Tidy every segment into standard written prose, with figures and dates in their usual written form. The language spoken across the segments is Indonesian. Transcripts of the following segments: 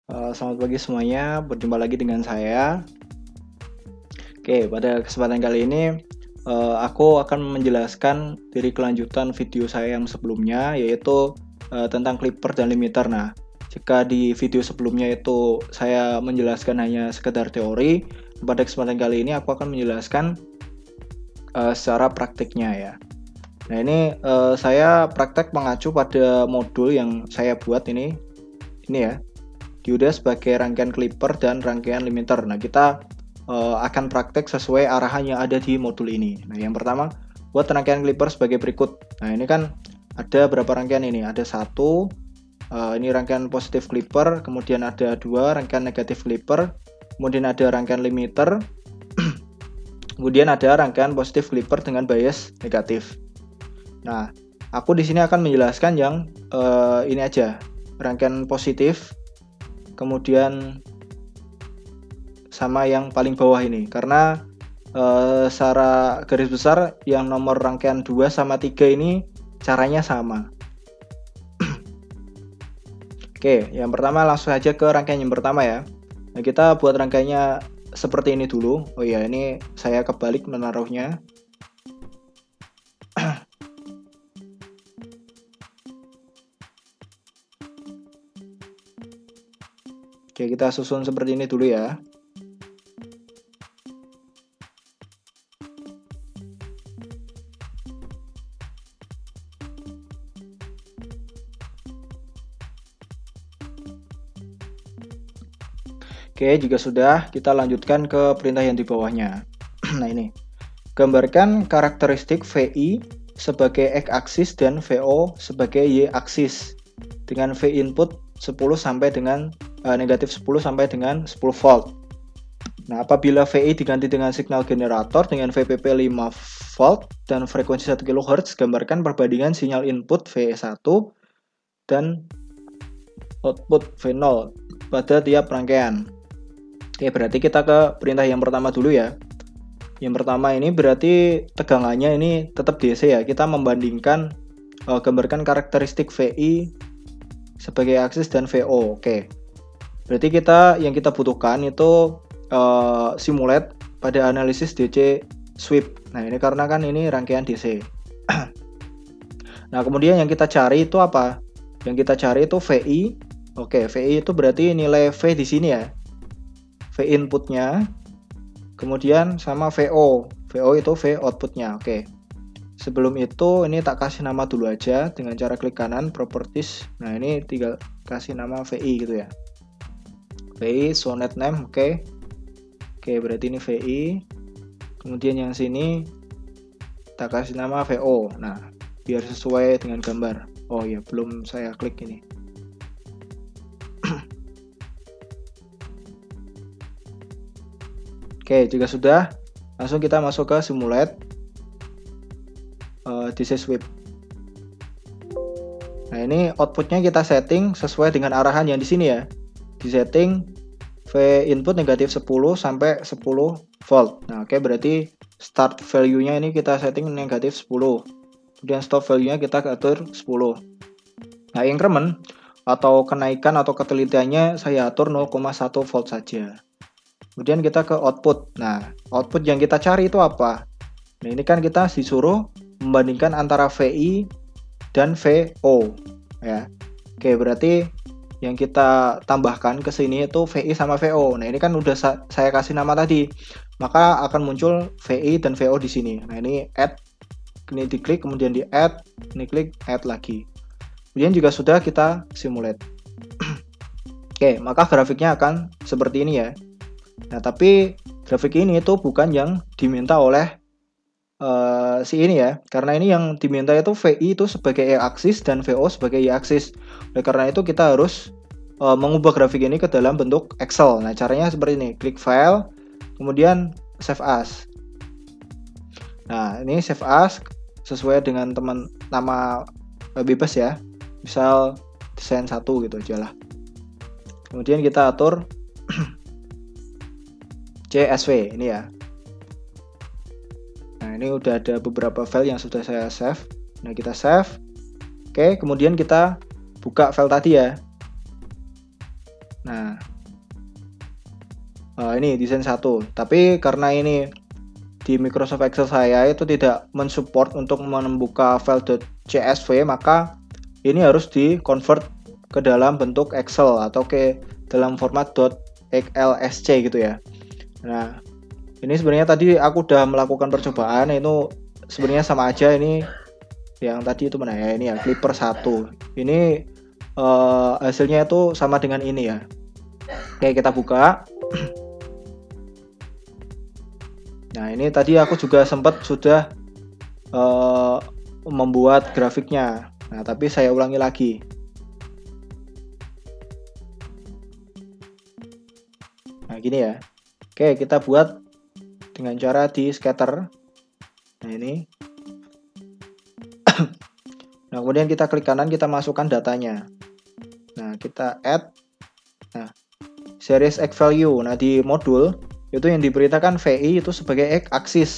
Selamat pagi semuanya, berjumpa lagi dengan saya. Oke, pada kesempatan kali ini aku akan menjelaskan dari kelanjutan video saya yang sebelumnya, yaitu tentang clipper dan limiter. Nah, jika di video sebelumnya itu saya menjelaskan hanya sekedar teori, pada kesempatan kali ini aku akan menjelaskan secara praktiknya ya. Nah, ini saya praktek mengacu pada modul yang saya buat ini ya. Dioda sebagai rangkaian clipper dan rangkaian limiter. Nah, kita akan praktek sesuai arahan yang ada di modul ini. Nah, yang pertama, buat rangkaian clipper sebagai berikut. Nah, ini kan ada berapa rangkaian ini? Ada satu, ini rangkaian positif clipper, kemudian ada dua rangkaian negatif clipper, kemudian ada rangkaian limiter, kemudian ada rangkaian positif clipper dengan bias negatif. Nah, aku di sini akan menjelaskan yang ini aja, rangkaian positif, kemudian sama yang paling bawah ini, karena secara garis besar yang nomor rangkaian 2 sama 3 ini caranya sama. Oke, yang pertama langsung aja ke rangkaian yang pertama ya. Nah, kita buat rangkaiannya seperti ini dulu. Oh iya, ini saya kebalik menaruhnya. Oke, kita susun seperti ini dulu ya. Oke, jika sudah, kita lanjutkan ke perintah yang di bawahnya. Nah, ini. Gambarkan karakteristik VI sebagai X-aksis dan VO sebagai Y-aksis dengan V input 10 sampai dengan negatif 10 sampai dengan 10 volt. Nah, apabila VI diganti dengan signal generator dengan VPP 5 volt dan frekuensi 1 kHz, gambarkan perbandingan sinyal input V1 dan output V0 pada tiap rangkaian. Oke, berarti kita ke perintah yang pertama dulu ya. Yang pertama ini berarti tegangannya ini tetap DC ya. Kita membandingkan, gambarkan karakteristik VI sebagai aksis dan VO. Oke. Berarti yang kita butuhkan itu simulate pada analisis DC sweep. Nah, ini karena kan ini rangkaian DC. Nah, kemudian yang kita cari itu apa? Yang kita cari itu VI. Oke, VI itu berarti nilai V di sini ya. V inputnya, kemudian sama VO. VO itu V outputnya. Oke. Sebelum itu ini tak kasih nama dulu aja dengan cara klik kanan properties. Nah, ini tinggal kasih nama VI gitu ya. VI Sonet name, oke. Oke, berarti ini VI. Kemudian yang sini tak kasih nama VO. Nah, biar sesuai dengan gambar. Oh ya, belum saya klik ini. Oke, jika sudah, langsung kita masuk ke simulate DC sweep. Nah, ini outputnya kita setting sesuai dengan arahan yang di sini ya. Di setting V input negatif 10 sampai 10 volt. Nah, oke, berarti start value-nya ini kita setting negatif 10. Kemudian stop value-nya kita atur 10. Nah, increment atau kenaikan atau ketelitiannya saya atur 0,1 volt saja. Kemudian kita ke output. Nah, output yang kita cari itu apa? Nah, ini kan kita disuruh membandingkan antara VI dan VO ya. Oke, berarti yang kita tambahkan ke sini itu VI sama VO. Nah, ini kan udah saya kasih nama tadi. Maka akan muncul VI dan VO di sini. Nah, ini add, ini diklik, kemudian di add, ini klik add lagi. Kemudian juga sudah kita simulate. Oke, maka grafiknya akan seperti ini ya. Nah, tapi grafik ini itu bukan yang diminta oleh si ini ya, karena ini yang diminta itu VI itu sebagai Y-aksis dan VO sebagai Y-aksis. Oleh karena itu kita harus mengubah grafik ini ke dalam bentuk Excel. Nah, caranya seperti ini, klik file, kemudian save as. Nah, ini save as sesuai dengan nama bebas ya, misal desain 1 gitu aja lah. Kemudian kita atur CSV ini ya. Nah, ini udah ada beberapa file yang sudah saya save. Nah, kita save. Oke, kemudian kita buka file tadi ya. Nah, ini desain 1. Tapi karena ini di Microsoft Excel saya itu tidak mensupport untuk membuka file .csv, maka ini harus di convert ke dalam bentuk Excel atau ke dalam format .xlsc gitu ya. Nah, ini sebenarnya tadi aku udah melakukan percobaan, itu sebenarnya sama aja. Ini yang tadi itu mana ya, ini ya Clipper 1. Ini hasilnya itu sama dengan ini ya. Oke, kita buka. Nah, ini tadi aku juga sempat sudah membuat grafiknya. Nah, tapi saya ulangi lagi. Nah, gini ya. Oke, kita buat dengan cara di scatter. Nah, ini. Nah, kemudian kita klik kanan, kita masukkan datanya. Nah, kita add. Nah, series X value. Nah, di modul itu yang diberitakan VI itu sebagai X axis.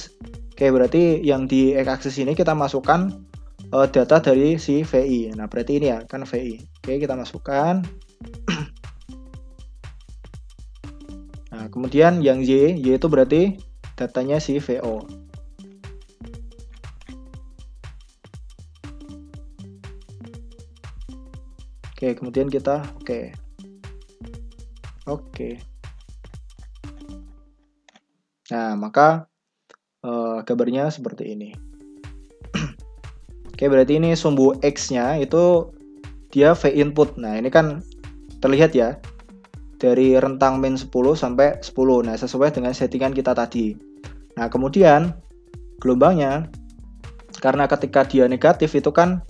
Oke, berarti yang di X axis ini kita masukkan data dari si VI. Nah, berarti ini ya kan VI. Oke, kita masukkan. Nah, kemudian yang Y itu berarti datanya si VO. Oke, kemudian kita oke. Nah, maka gambarnya seperti ini. Oke, berarti ini sumbu X-nya itu dia V input. Nah, ini kan terlihat ya dari rentang min 10 sampai 10. Nah, sesuai dengan settingan kita tadi. Nah, kemudian gelombangnya karena ketika dia negatif itu kan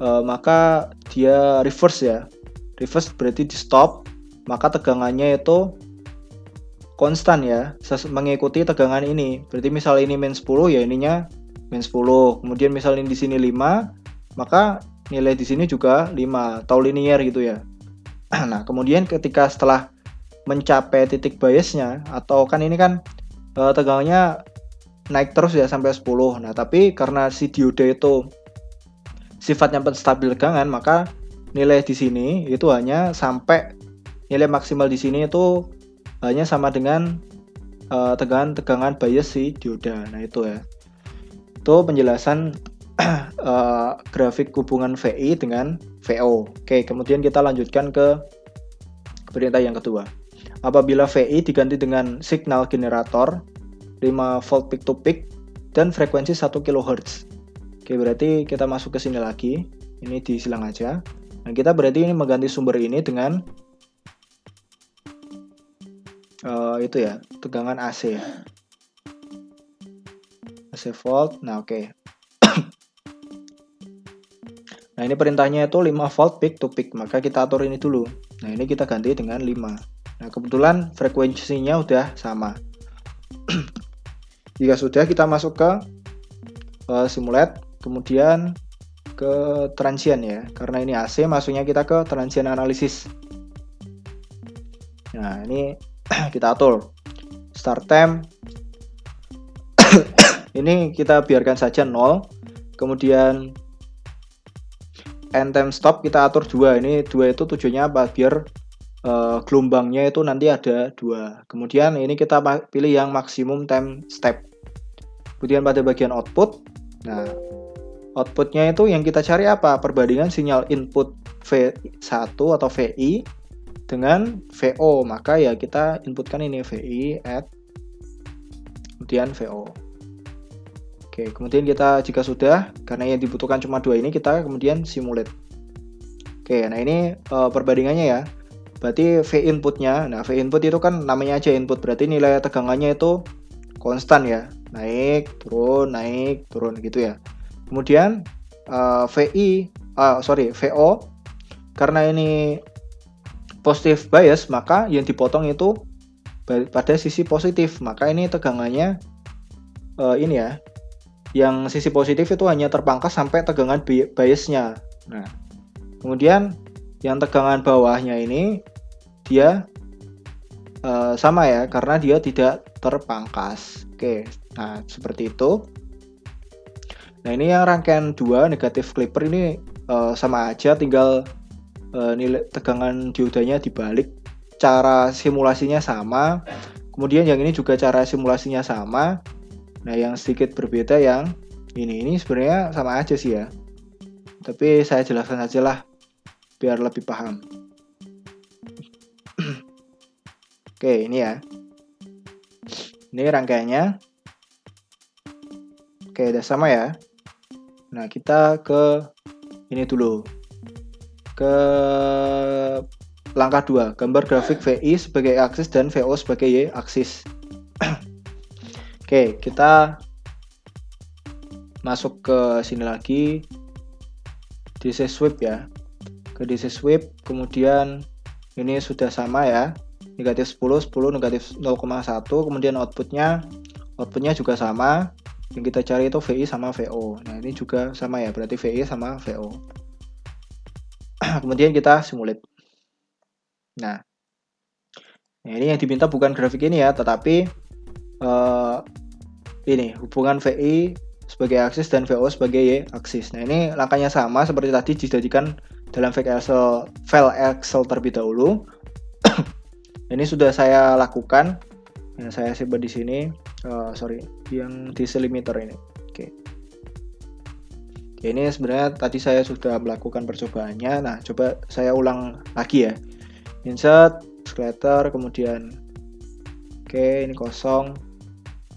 maka dia reverse ya. Reverse berarti di stop, maka tegangannya itu konstan ya, mengikuti tegangan ini. Berarti misal ini min 10 ya ininya min 10. Kemudian misal ini di sini 5, maka nilai di sini juga 5 atau linear gitu ya. Nah, kemudian ketika setelah mencapai titik biasnya, atau kan ini kan tegangannya naik terus ya sampai 10. Nah, tapi karena si dioda itu sifatnya penstabil tegangan, maka nilai di sini itu hanya sampai nilai maksimal di sini itu hanya sama dengan tegangan bias si dioda. Nah, itu ya. Itu penjelasan grafik hubungan VI dengan VO. Oke, kemudian kita lanjutkan ke perintah yang kedua. Apabila VI diganti dengan signal generator 5 volt peak to peak dan frekuensi 1 kHz. Oke, berarti kita masuk ke sini lagi. Ini disilang aja. Nah, kita berarti ini mengganti sumber ini dengan itu ya, tegangan AC. AC volt. Nah, oke. Nah, ini perintahnya itu 5 volt peak to peak, maka kita atur ini dulu. Nah, ini kita ganti dengan 5. Nah, kebetulan frekuensinya udah sama. Jika sudah, kita masuk ke simulate, kemudian ke transient ya. Karena ini AC, masuknya kita ke transient analysis. Nah, ini kita atur. Start time. Ini kita biarkan saja 0. Kemudian end time stop kita atur 2. Ini 2 itu tujuannya apa? Biar gelombangnya itu nanti ada 2. Kemudian ini kita pilih yang maksimum time step. Kemudian pada bagian output, nah outputnya itu yang kita cari apa? Perbandingan sinyal input V1 atau VI dengan VO. Maka ya kita inputkan ini VI add kemudian VO. Oke, kemudian kita jika sudah, karena yang dibutuhkan cuma 2 ini, kita kemudian simulate. Oke, nah ini perbandingannya ya. Berarti V inputnya, nah V input itu kan namanya aja input, berarti nilai tegangannya itu konstan ya, naik turun gitu ya. Kemudian VO karena ini positif bias, maka yang dipotong itu pada sisi positif, maka ini tegangannya ini ya, yang sisi positif itu hanya terpangkas sampai tegangan biasnya. Nah, kemudian yang tegangan bawahnya ini dia sama ya, karena dia tidak terpangkas. Oke, nah seperti itu. Nah, ini yang rangkaian 2 negatif Clipper ini sama aja, tinggal nilai tegangan diodanya dibalik. cara simulasinya sama. Kemudian yang ini juga cara simulasinya sama. Nah, yang sedikit berbeda yang ini sebenarnya sama aja sih ya. Tapi saya jelaskan aja lah biar lebih paham. Oke, ini ya. Ini rangkaiannya. Oke, udah sama ya. Nah, kita ke ini dulu. Ke langkah 2, gambar grafik VI sebagai aksis dan VO sebagai Y aksis. Oke, kita masuk ke sini lagi. DC sweep ya. Ke DC sweep, kemudian ini sudah sama ya. Negatif 10, 10, negatif 0,1, kemudian outputnya juga sama. Yang kita cari itu VI sama VO. Nah, ini juga sama ya, berarti VI sama VO. Kemudian kita simulate. Nah, ini yang diminta bukan grafik ini ya, tetapi ini hubungan VI sebagai aksis dan VO sebagai Y aksis. Nah, ini langkahnya sama seperti tadi dijadikan dalam file Excel terlebih dahulu. Ini sudah saya lakukan. Yang saya simpan di sini, yang di delimiter ini. Oke. Ini sebenarnya tadi saya sudah melakukan percobaannya. Nah, coba saya ulang lagi ya. Insert, scatter, kemudian oke, ini kosong.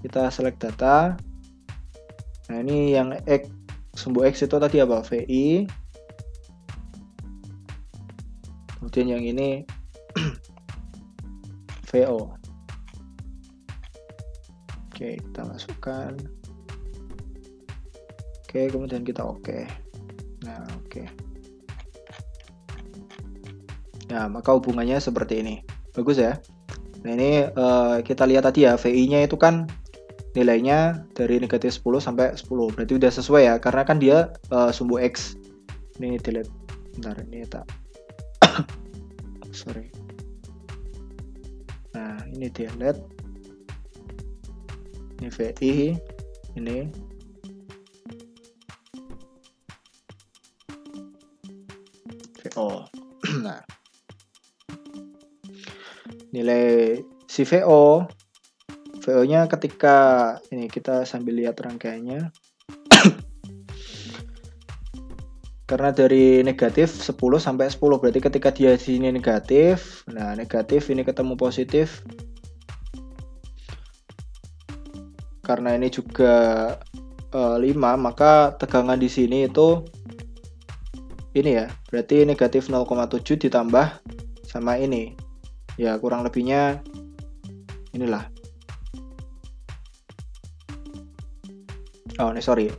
Kita select data. Nah, ini yang X, sumbu X itu tadi apa? VI. Kemudian yang ini VO. Oke, kita masukkan. Oke, kemudian kita oke. Nah, oke. Nah, maka hubungannya seperti ini. Bagus ya. Nah, ini kita lihat tadi ya, VI-nya itu kan nilainya dari negatif 10 sampai 10. Berarti udah sesuai ya, karena kan dia sumbu X. Ini delete. Bentar, ini tak. Sorry. Nah, ini delete. Ini VI. Ini. VO. Nah. Nilai si VO-nya ketika ini kita sambil lihat rangkaiannya. Karena dari negatif 10 sampai 10 berarti ketika dia di sini negatif, nah negatif ini ketemu positif. Karena ini juga 5, maka tegangan di sini itu ini ya, berarti negatif 0,7 ditambah sama ini. Ya, kurang lebihnya inilah. Oh, ini sorry.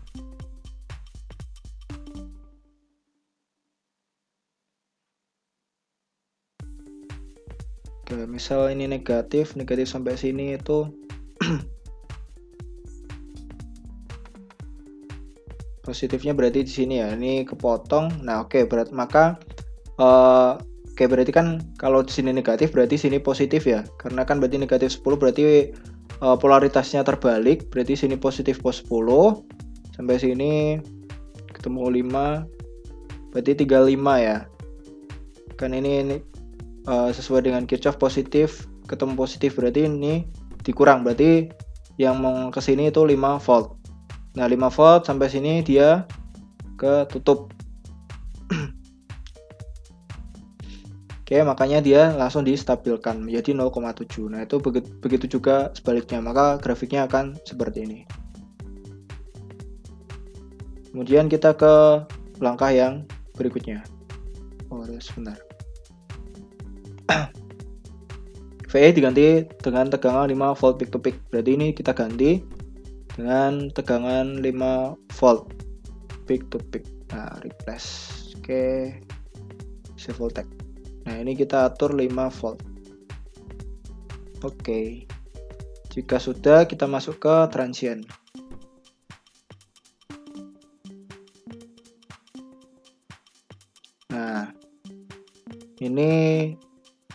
Oke, misal ini negatif sampai sini itu positifnya berarti di sini ya. Ini kepotong. Nah, oke, maka oke, berarti kan kalau di sini negatif berarti sini positif ya. Karena kan berarti negatif 10 berarti polaritasnya terbalik. Berarti sini positif pos 10. Sampai sini ketemu 5. Berarti 35 ya. Kan ini sesuai dengan Kirchhoff positif ketemu positif berarti ini dikurang. Berarti yang mau ke sini itu 5 volt. Nah, 5 volt sampai sini dia ketutup. Oke, makanya dia langsung distabilkan menjadi 0,7. Nah, itu begitu juga sebaliknya, maka grafiknya akan seperti ini. Kemudian kita ke langkah yang berikutnya. Oh, sebentar. VE diganti dengan tegangan 5 volt peak to peak. Berarti ini kita ganti dengan tegangan 5 volt peak to peak. Nah, replace. Oke. Save voltage. Nah, ini kita atur 5 volt. Oke. Jika sudah, kita masuk ke transient. Nah, ini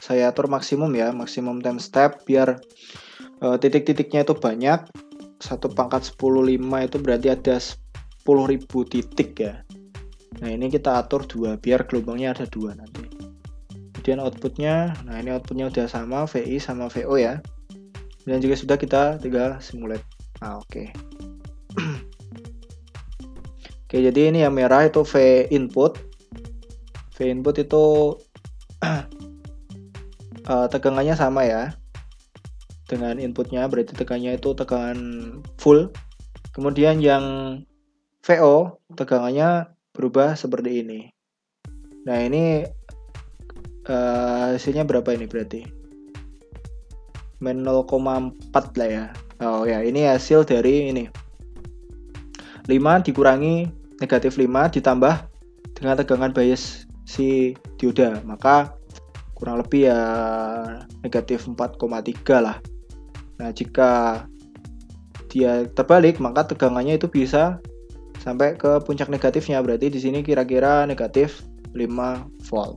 saya atur maksimum ya, maksimum time step biar titik-titiknya itu banyak. 1/15 itu berarti ada 10.000 titik ya. Nah, ini kita atur 2 biar gelombangnya ada 2 nanti. Kemudian outputnya, nah ini outputnya udah sama VI sama VO ya. Dan juga sudah, kita tinggal simulate. Nah, oke. Oke, jadi ini yang merah itu V input. V input itu tegangannya sama ya dengan inputnya, berarti tegangannya itu tegangan full. Kemudian yang VO tegangannya berubah seperti ini. Nah, ini hasilnya berapa ini berarti? -0,4 lah ya. Oh ya, ini hasil dari ini. 5 dikurangi negatif 5 ditambah dengan tegangan bias si dioda, maka kurang lebih ya negatif 4,3 lah. Nah, jika dia terbalik, maka tegangannya itu bisa sampai ke puncak negatifnya, berarti di sini kira-kira negatif 5 volt.